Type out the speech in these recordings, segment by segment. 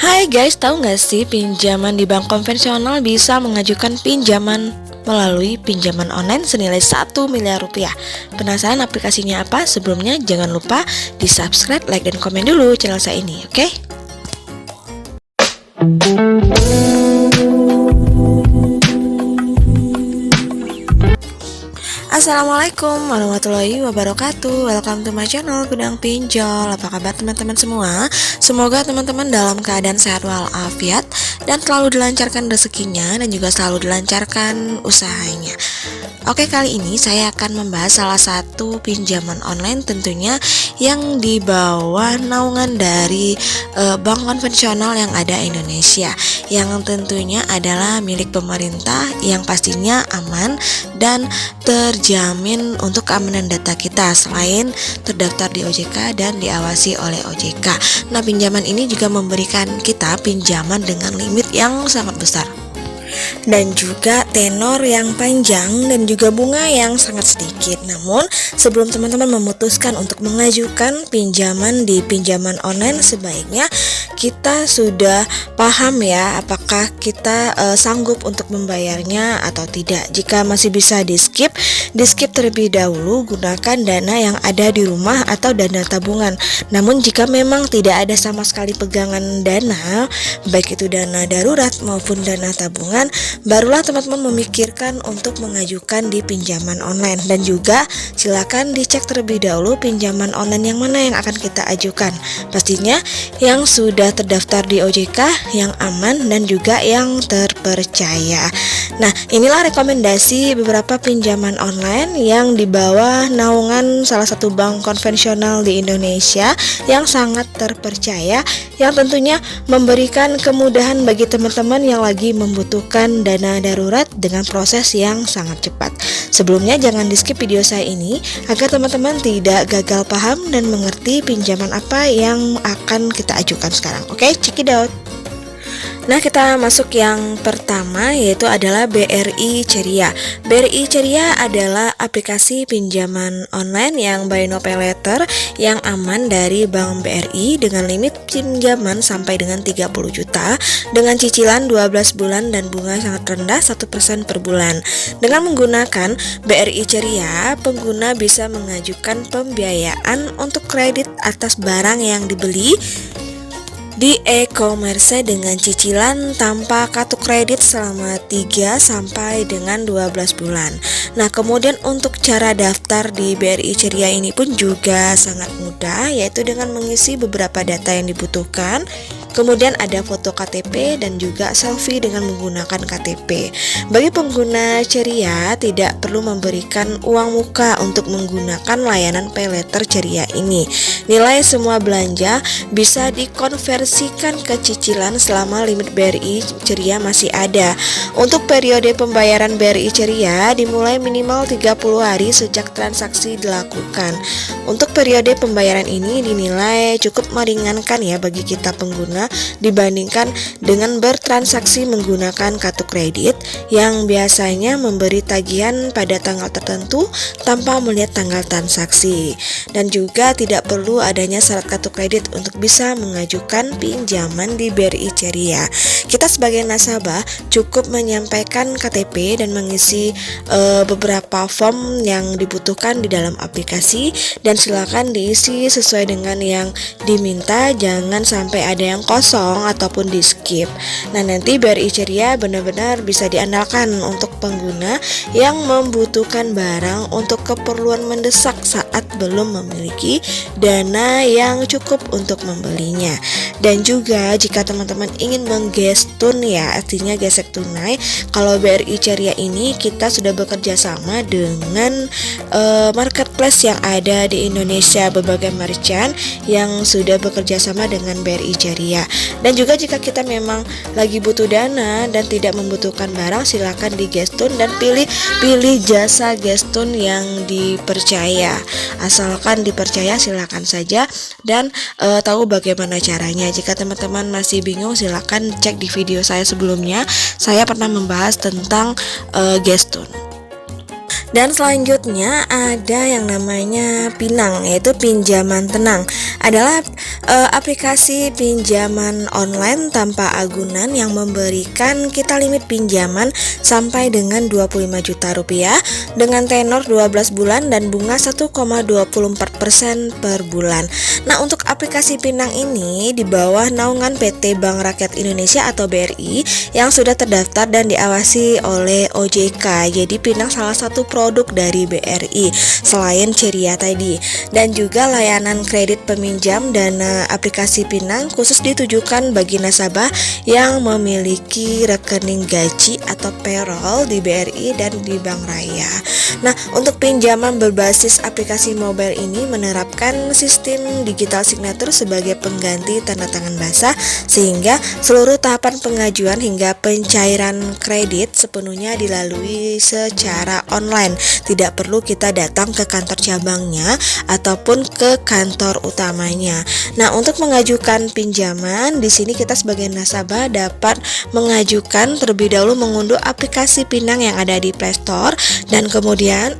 Hai guys, tahu nggak sih pinjaman di bank konvensional bisa mengajukan pinjaman melalui pinjaman online senilai 1 miliar rupiah. Penasaran aplikasinya apa? Sebelumnya jangan lupa di subscribe, like, dan komen dulu channel saya ini, oke? Assalamualaikum warahmatullahi wabarakatuh. Welcome to my channel Gudang Pinjol. Apa kabar teman-teman semua? Semoga teman-teman dalam keadaan sehat walafiat dan selalu dilancarkan rezekinya dan juga selalu dilancarkan usahanya. Oke, kali ini saya akan membahas salah satu pinjaman online tentunya yang di bawah naungan dari bank konvensional yang ada di Indonesia, yang tentunya adalah milik pemerintah, yang pastinya aman dan terjamin untuk keamanan data kita selain terdaftar di OJK dan diawasi oleh OJK. Nah, pinjaman ini juga memberikan kita pinjaman dengan limit yang sangat besar dan juga tenor yang panjang dan juga bunga yang sangat sedikit. Namun, sebelum teman-teman memutuskan untuk mengajukan pinjaman di pinjaman online, sebaiknya kita sudah paham ya apakah kita sanggup untuk membayarnya atau tidak. Jika masih bisa di skip terlebih dahulu, gunakan dana yang ada di rumah atau dana tabungan. Namun jika memang tidak ada sama sekali pegangan dana, baik itu dana darurat maupun dana tabungan, barulah teman-teman memikirkan untuk mengajukan di pinjaman online. Dan juga silakan dicek terlebih dahulu pinjaman online yang mana yang akan kita ajukan. Pastinya yang sudah terdaftar di OJK, yang aman dan juga yang terpercaya. Nah, inilah rekomendasi beberapa pinjaman online yang di bawah naungan salah satu bank konvensional di Indonesia yang sangat terpercaya, yang tentunya memberikan kemudahan bagi teman-teman yang lagi membutuhkan dana darurat dengan proses yang sangat cepat. Sebelumnya jangan di skip video saya ini agar teman-teman tidak gagal paham dan mengerti pinjaman apa yang akan kita ajukan sekarang. Oke, check it out. Nah, kita masuk yang pertama, yaitu adalah BRI Ceria. BRI Ceria adalah aplikasi pinjaman online yang buy now pay later yang aman dari Bank BRI dengan limit pinjaman sampai dengan 30 juta dengan cicilan 12 bulan dan bunga sangat rendah 1% per bulan. Dengan menggunakan BRI Ceria, pengguna bisa mengajukan pembiayaan untuk kredit atas barang yang dibeli di e-commerce dengan cicilan tanpa kartu kredit selama 3 sampai dengan 12 bulan. Nah, kemudian untuk cara daftar di BRI Ceria ini pun juga sangat mudah, yaitu dengan mengisi beberapa data yang dibutuhkan. Kemudian ada foto KTP dan juga selfie dengan menggunakan KTP. Bagi pengguna Ceria tidak perlu memberikan uang muka untuk menggunakan layanan pay later Ceria ini. Nilai semua belanja bisa dikonversikan ke cicilan selama limit BRI Ceria masih ada. Untuk periode pembayaran BRI Ceria dimulai minimal 30 hari sejak transaksi dilakukan. Untuk periode pembayaran ini dinilai cukup meringankan ya bagi kita pengguna dibandingkan dengan bertransaksi menggunakan kartu kredit yang biasanya memberi tagihan pada tanggal tertentu tanpa melihat tanggal transaksi. Dan juga tidak perlu adanya syarat kartu kredit untuk bisa mengajukan pinjaman di BRI Ceria. Kita sebagai nasabah cukup menyampaikan KTP dan mengisi beberapa form yang dibutuhkan di dalam aplikasi, dan silakan diisi sesuai dengan yang diminta, jangan sampai ada yang kosong ataupun di skip. Nah, nanti BRI Ceria benar-benar bisa diandalkan untuk pengguna yang membutuhkan barang untuk keperluan mendesak saat belum memiliki dana yang cukup untuk membelinya. Dan juga jika teman-teman ingin menggestun ya, artinya gesek tunai, kalau BRI Ceria ini kita sudah bekerja sama dengan marketplace yang ada di Indonesia, berbagai merchant yang sudah bekerja sama dengan BRI Ceria. Dan juga jika kita memang lagi butuh dana dan tidak membutuhkan barang, silakan di gestun dan pilih jasa gestun yang dipercaya. Asalkan dipercaya silakan saja dan tahu bagaimana caranya. Jika teman-teman masih bingung, silakan cek di video saya sebelumnya. Saya pernah membahas tentang gestun. Dan selanjutnya ada yang namanya Pinang, yaitu pinjaman tenang. Adalah aplikasi pinjaman online tanpa agunan yang memberikan kita limit pinjaman sampai dengan 25 juta rupiah dengan tenor 12 bulan dan bunga 1,24% per bulan. Nah, untuk aplikasi Pinang ini di bawah naungan PT Bank Rakyat Indonesia atau BRI yang sudah terdaftar dan diawasi oleh OJK. Jadi Pinang salah satu produk dari BRI selain Ceria tadi, dan juga layanan kredit peminjam dana aplikasi Pinang khusus ditujukan bagi nasabah yang memiliki rekening gaji atau payroll di BRI dan di Bank Raya. Nah, untuk pinjaman berbasis aplikasi mobile ini menerapkan sistem digital signature sebagai pengganti tanda tangan basah, sehingga seluruh tahapan pengajuan hingga pencairan kredit sepenuhnya dilalui secara online. Tidak perlu kita datang ke kantor cabangnya ataupun ke kantor utamanya. Nah, untuk mengajukan pinjaman di sini kita sebagai nasabah dapat mengajukan terlebih dahulu mengunduh aplikasi Pinang yang ada di Play Store, dan kemudian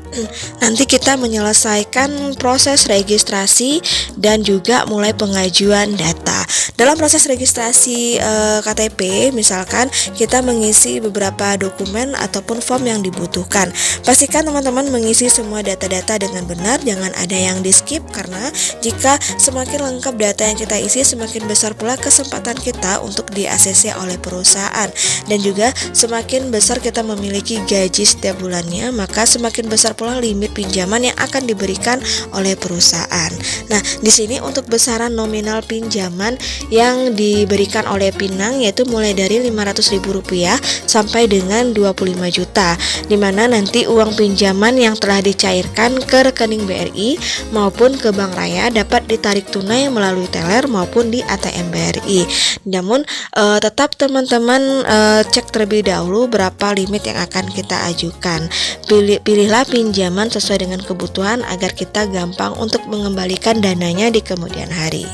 nanti kita menyelesaikan proses registrasi dan juga mulai pengajuan data. Dalam proses registrasi KTP misalkan kita mengisi beberapa dokumen ataupun form yang dibutuhkan. Pastikan teman-teman mengisi semua data-data dengan benar, jangan ada yang di skip, karena jika semakin lengkap data yang kita isi semakin besar pula kesempatan kita untuk di ACC oleh perusahaan, dan juga semakin besar kita memiliki gaji setiap bulannya maka semakin besar pula limit pinjaman yang akan diberikan oleh perusahaan. Nah, di sini untuk besaran nominal pinjaman yang diberikan oleh Pinang yaitu mulai dari Rp500.000 sampai dengan 25 juta, dimana nanti uang pinjaman yang telah dicairkan ke rekening BRI maupun ke Bank Raya dapat ditarik tunai melalui teller maupun di ATM BRI. Namun tetap teman-teman cek terlebih dahulu berapa limit yang akan kita ajukan. Pilihlah pinjaman sesuai dengan kebutuhan agar kita gampang untuk mengembalikan dananya di kemudian hari.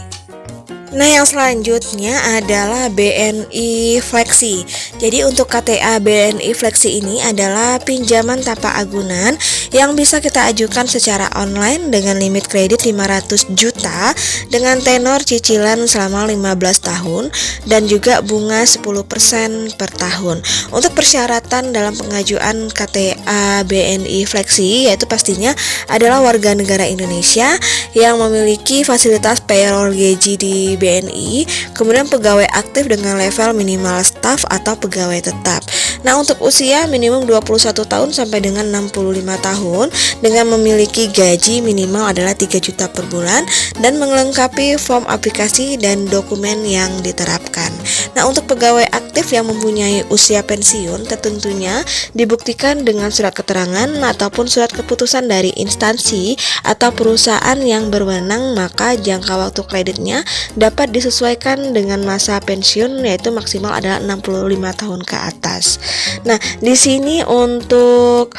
Nah, yang selanjutnya adalah BNI Flexi. Jadi untuk KTA BNI Flexi ini adalah pinjaman tanpa agunan yang bisa kita ajukan secara online dengan limit kredit 500 juta dengan tenor cicilan selama 15 tahun dan juga bunga 10% per tahun. Untuk persyaratan dalam pengajuan KTA BNI Flexi yaitu pastinya adalah warga negara Indonesia yang memiliki fasilitas payroll gaji di BNI, kemudian pegawai aktif dengan level minimal staf atau pegawai tetap. Nah, untuk usia minimum 21 tahun sampai dengan 65 tahun dengan memiliki gaji minimal adalah 3 juta per bulan dan melengkapi form aplikasi dan dokumen yang diterapkan. Nah, untuk pegawai aktif yang mempunyai usia pensiun tentunya dibuktikan dengan surat keterangan ataupun surat keputusan dari instansi atau perusahaan yang berwenang, maka jangka waktu kreditnya dapat disesuaikan dengan masa pensiun yaitu maksimal adalah 65 tahun ke atas. Nah, di sini untuk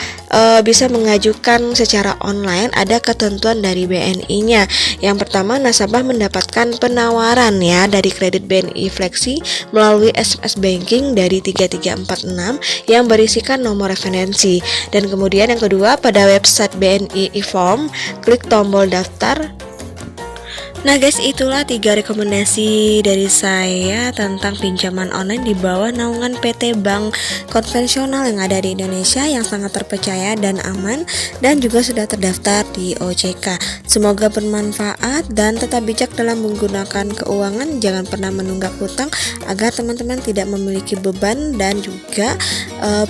bisa mengajukan secara online ada ketentuan dari BNI-nya. Yang pertama, nasabah mendapatkan penawaran ya dari kredit BNI Flexi melalui SMS banking dari 3346 yang berisikan nomor referensi. Dan kemudian yang kedua, pada website BNI e-form klik tombol daftar. Nah guys, itulah 3 rekomendasi dari saya tentang pinjaman online di bawah naungan PT Bank konvensional yang ada di Indonesia yang sangat terpercaya dan aman dan juga sudah terdaftar di OJK. Semoga bermanfaat dan tetap bijak dalam menggunakan keuangan. Jangan pernah menunggak hutang agar teman-teman tidak memiliki beban, dan juga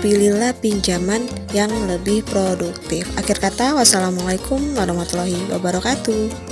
pilihlah pinjaman yang lebih produktif. Akhir kata, wassalamualaikum warahmatullahi wabarakatuh.